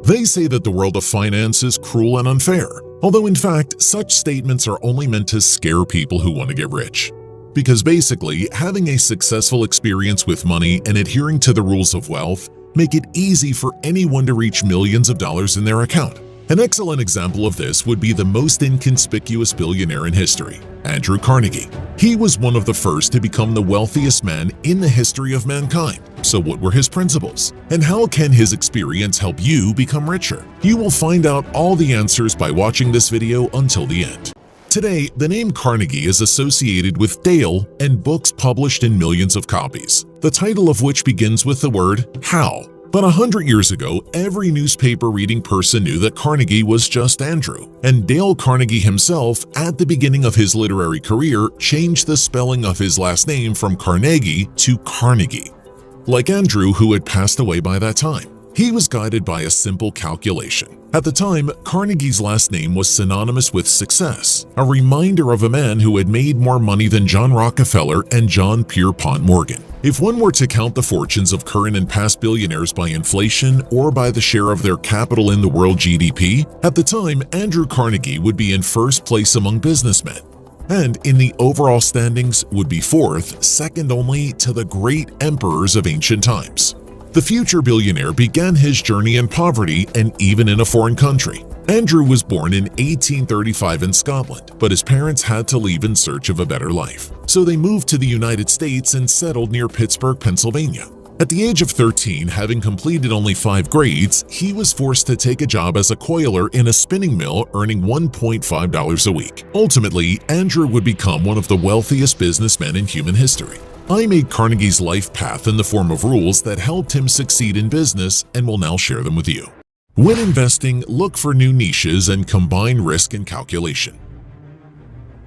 They say that the world of finance is cruel and unfair, although in fact, such statements are only meant to scare people who want to get rich. Because basically, having a successful experience with money and adhering to the rules of wealth make it easy for anyone to reach millions of dollars in their account. An excellent example of this would be the most inconspicuous billionaire in history, Andrew Carnegie. He was one of the first to become the wealthiest man in the history of mankind. So what were his principles? And how can his experience help you become richer? You will find out all the answers by watching this video until the end. Today, the name Carnegie is associated with Dale and books published in millions of copies, the title of which begins with the word how. But 100 years ago, every newspaper-reading person knew that Carnegie was just Andrew, and Dale Carnegie himself, at the beginning of his literary career, changed the spelling of his last name from Carnegie to Carnegie. Like Andrew, who had passed away by that time, he was guided by a simple calculation. At the time, Carnegie's last name was synonymous with success, a reminder of a man who had made more money than John Rockefeller and John Pierpont Morgan. If one were to count the fortunes of current and past billionaires by inflation or by the share of their capital in the world GDP, at the time, Andrew Carnegie would be in first place among businessmen, and in the overall standings would be fourth, second only to the great emperors of ancient times. The future billionaire began his journey in poverty and even in a foreign country. Andrew was born in 1835 in Scotland, but his parents had to leave in search of a better life. So they moved to the United States and settled near Pittsburgh, Pennsylvania. At the age of 13, having completed only 5 grades, he was forced to take a job as a coiler in a spinning mill, earning $1.5 a week. Ultimately, Andrew would become one of the wealthiest businessmen in human history. I made Carnegie's life path in the form of rules that helped him succeed in business and will now share them with you. When investing, look for new niches and combine risk and calculation.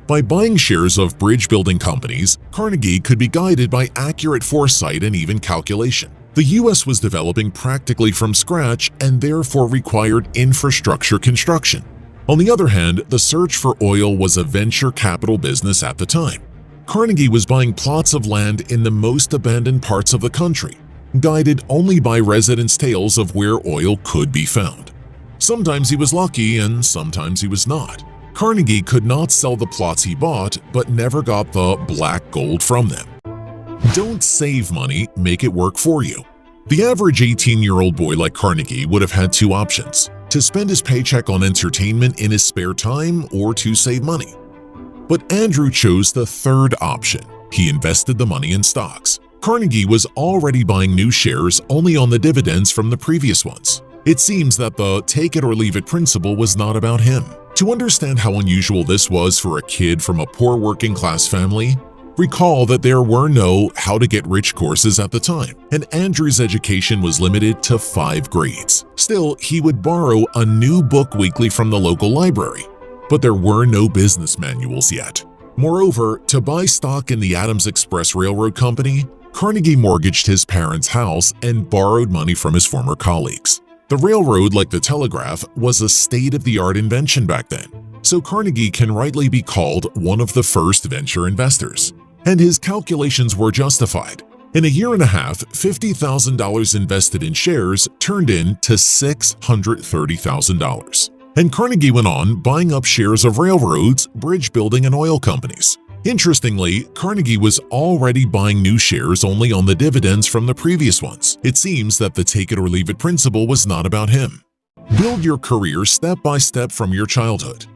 By buying shares of bridge-building companies, Carnegie could be guided by accurate foresight and even calculation. The U.S. was developing practically from scratch and therefore required infrastructure construction. On the other hand, the search for oil was a venture capital business at the time. Carnegie was buying plots of land in the most abandoned parts of the country, guided only by residents' tales of where oil could be found. Sometimes he was lucky and sometimes he was not. Carnegie could not sell the plots he bought, but never got the black gold from them. Don't save money, make it work for you. The average 18-year-old boy like Carnegie would have had 2 options: to spend his paycheck on entertainment in his spare time or to save money. But Andrew chose the third option. He invested the money in stocks. Carnegie was already buying new shares only on the dividends from the previous ones. It seems that the take-it-or-leave-it principle was not about him. To understand how unusual this was for a kid from a poor working-class family, recall that there were no how-to-get-rich courses at the time, and Andrew's education was limited to 5 grades. Still, he would borrow a new book weekly from the local library. But there were no business manuals yet. Moreover, to buy stock in the Adams Express Railroad Company, Carnegie mortgaged his parents' house and borrowed money from his former colleagues. The railroad, like the telegraph, was a state-of-the-art invention back then, so Carnegie can rightly be called one of the first venture investors. And his calculations were justified. In a year and a half, $50,000 invested in shares turned into $630,000. And Carnegie went on buying up shares of railroads, bridge building, and oil companies. Interestingly, Carnegie was already buying new shares only on the dividends from the previous ones. It seems that the take-it-or-leave-it principle was not about him. Build your career step by step from your childhood.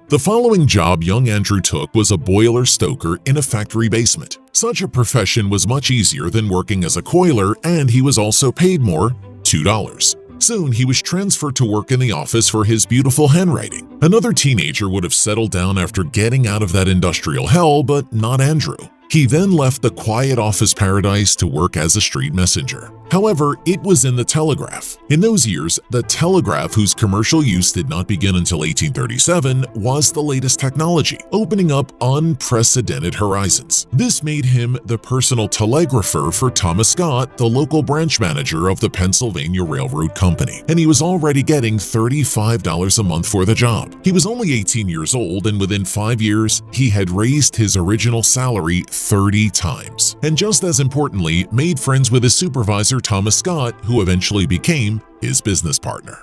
The following job young Andrew took was a boiler stoker in a factory basement. Such a profession was much easier than working as a coiler, and he was also paid more, $2. Soon, he was transferred to work in the office for his beautiful handwriting. Another teenager would have settled down after getting out of that industrial hell, but not Andrew. He then left the quiet office paradise to work as a street messenger. However, it was in the telegraph. In those years, the telegraph, whose commercial use did not begin until 1837, was the latest technology, opening up unprecedented horizons. This made him the personal telegrapher for Thomas Scott, the local branch manager of the Pennsylvania Railroad Company, and he was already getting $35 a month for the job. He was only 18 years old, and within 5 years, he had raised his original salary 30 times. And just as importantly, made friends with his supervisor Thomas Scott, who eventually became his business partner.